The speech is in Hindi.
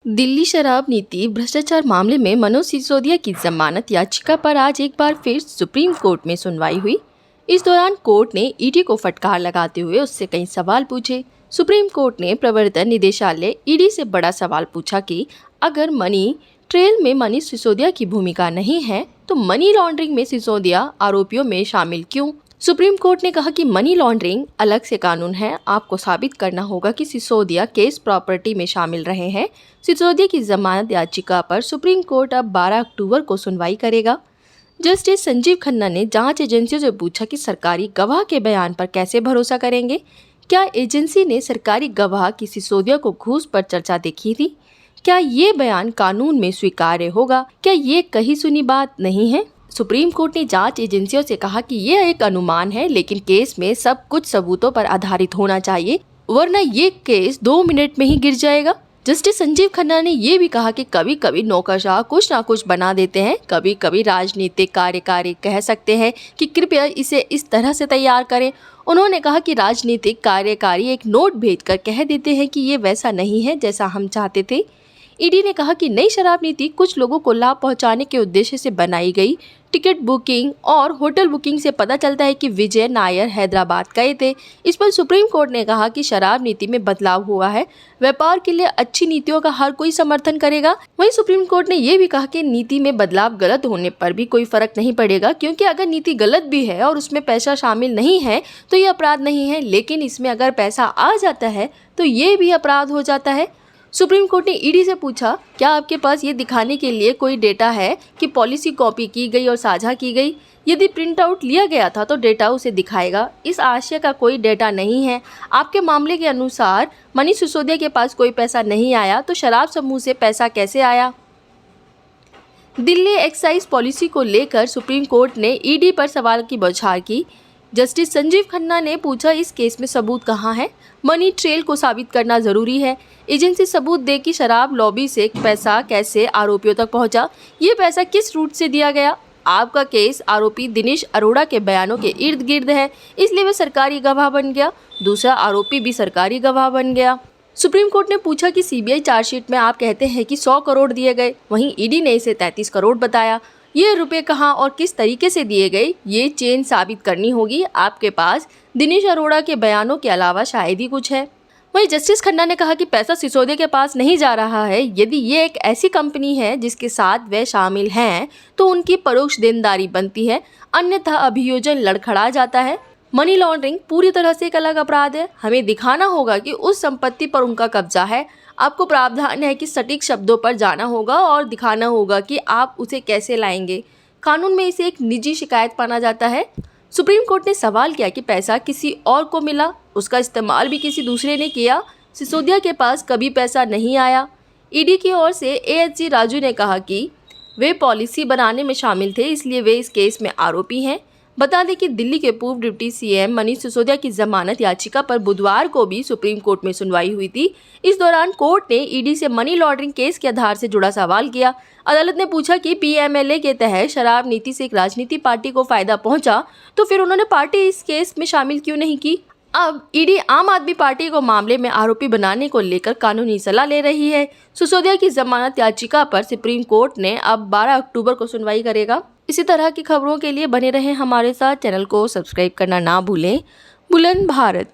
दिल्ली शराब नीति भ्रष्टाचार मामले में मनोज सिसोदिया की जमानत याचिका पर आज एक बार फिर सुप्रीम कोर्ट में सुनवाई हुई। इस दौरान कोर्ट ने ईडी को फटकार लगाते हुए उससे कई सवाल पूछे। सुप्रीम कोर्ट ने प्रवर्तन निदेशालय ईडी से बड़ा सवाल पूछा कि अगर मनी ट्रेल में मनीष सिसोदिया की भूमिका नहीं है तो मनी लॉन्ड्रिंग में सिसोदिया आरोपियों में शामिल क्यों। सुप्रीम कोर्ट ने कहा कि मनी लॉन्ड्रिंग अलग से कानून है, आपको साबित करना होगा कि सिसोदिया केस प्रॉपर्टी में शामिल रहे हैं। सिसोदिया की जमानत याचिका पर सुप्रीम कोर्ट अब 12 अक्टूबर को सुनवाई करेगा। जस्टिस संजीव खन्ना ने जांच एजेंसियों से पूछा कि सरकारी गवाह के बयान पर कैसे भरोसा करेंगे। क्या एजेंसी ने सरकारी गवाह की सिसोदिया को घूस पर चर्चा देखी थी? क्या ये बयान कानून में स्वीकार्य होगा? क्या ये कहीं सुनी बात नहीं है? सुप्रीम कोर्ट ने जांच एजेंसियों से कहा कि यह एक अनुमान है, लेकिन केस में सब कुछ सबूतों पर आधारित होना चाहिए, वरना ये केस 2 मिनट में ही गिर जाएगा। जस्टिस संजीव खन्ना ने ये भी कहा कि कभी कभी नौकरशाह कुछ ना कुछ बना देते हैं, कभी कभी राजनीतिक कार्यकारी कह सकते हैं कि कृपया इसे इस तरह से तैयार करें। उन्होंने कहा कि राजनीतिक कार्यकारी एक नोट भेजकर कह देते हैं कि ये वैसा नहीं है जैसा हम चाहते थे। ईडी ने कहा कि नई शराब नीति कुछ लोगों को लाभ पहुंचाने के उद्देश्य से बनाई गई। टिकट बुकिंग और होटल बुकिंग से पता चलता है कि विजय नायर हैदराबाद गए थे। इस पर सुप्रीम कोर्ट ने कहा कि शराब नीति में बदलाव हुआ है, व्यापार के लिए अच्छी नीतियों का हर कोई समर्थन करेगा। वहीं सुप्रीम कोर्ट ने यह भी कहा कि नीति में बदलाव गलत होने पर भी कोई फर्क नहीं पड़ेगा, क्योंकि अगर नीति गलत भी है और उसमें पैसा शामिल नहीं है तो ये अपराध नहीं है, लेकिन इसमें अगर पैसा आ जाता है तो ये भी अपराध हो जाता है। सुप्रीम कोर्ट ने ईडी से पूछा, क्या आपके पास ये दिखाने के लिए कोई डेटा है कि पॉलिसी कॉपी की गई और साझा की गई? यदि प्रिंट आउट लिया गया था तो डेटा उसे दिखाएगा। इस आशय का कोई डेटा नहीं है। आपके मामले के अनुसार मनीष सिसोदिया के पास कोई पैसा नहीं आया, तो शराब समूह से पैसा कैसे आया? दिल्ली एक्साइज पॉलिसी को लेकर सुप्रीम कोर्ट ने ईडी पर सवाल की बौछार की। जस्टिस संजीव खन्ना ने पूछा, इस केस में सबूत कहाँ है? मनी ट्रेल को साबित करना जरूरी है। एजेंसी सबूत दे कि शराब लॉबी से पैसा कैसे आरोपियों तक पहुंचा, ये पैसा किस रूट से दिया गया। आपका केस आरोपी दिनेश अरोड़ा के बयानों के इर्द गिर्द है, इसलिए वह सरकारी गवाह बन गया। दूसरा आरोपी भी सरकारी गवाह बन गया। सुप्रीम कोर्ट ने पूछा कि सीबीआई चार्जशीट में आप कहते हैं कि 100 करोड़ दिए गए, वहीं ईडी ने इसे 33 करोड़ बताया। ये रुपए कहाँ और किस तरीके से दिए गए, ये चेन साबित करनी होगी। आपके पास दिनेश अरोड़ा के बयानों के अलावा शायद ही कुछ है। वहीं जस्टिस खन्ना ने कहा कि पैसा सिसोदिया के पास नहीं जा रहा है। यदि ये एक ऐसी कंपनी है जिसके साथ वे शामिल हैं तो उनकी परोक्ष देनदारी बनती है, अन्यथा अभियोजन लड़खड़ा जाता है। मनी लॉन्ड्रिंग पूरी तरह से एक अलग अपराध है। हमें दिखाना होगा कि उस संपत्ति पर उनका कब्जा है। आपको प्रावधान है कि सटीक शब्दों पर जाना होगा और दिखाना होगा कि आप उसे कैसे लाएंगे। कानून में इसे एक निजी शिकायत माना जाता है। सुप्रीम कोर्ट ने सवाल किया कि पैसा किसी और को मिला, उसका इस्तेमाल भी किसी दूसरे ने किया। सिसोदिया के पास कभी पैसा नहीं आया। ईडी की ओर से एएसजी राजू ने कहा कि वे पॉलिसी बनाने में शामिल थे, इसलिए वे इस केस में आरोपी हैं। बता दें कि दिल्ली के पूर्व डिप्टी सीएम मनीष सिसोदिया की जमानत याचिका पर बुधवार को भी सुप्रीम कोर्ट में सुनवाई हुई थी। इस दौरान कोर्ट ने ईडी से मनी लॉन्ड्रिंग केस के आधार से जुड़ा सवाल किया। अदालत ने पूछा कि पीएमएलए के तहत शराब नीति से एक राजनीतिक पार्टी को फायदा पहुंचा, तो फिर उन्होंने पार्टी इस केस में शामिल क्यों नहीं की। अब ईडी आम आदमी पार्टी को मामले में आरोपी बनाने को लेकर कानूनी सलाह ले रही है। सिसोदिया की जमानत याचिका पर सुप्रीम कोर्ट ने अब 12 अक्टूबर को सुनवाई करेगा। इसी तरह की खबरों के लिए बने रहें हमारे साथ। चैनल को सब्सक्राइब करना ना भूलें। बुलंद भारत।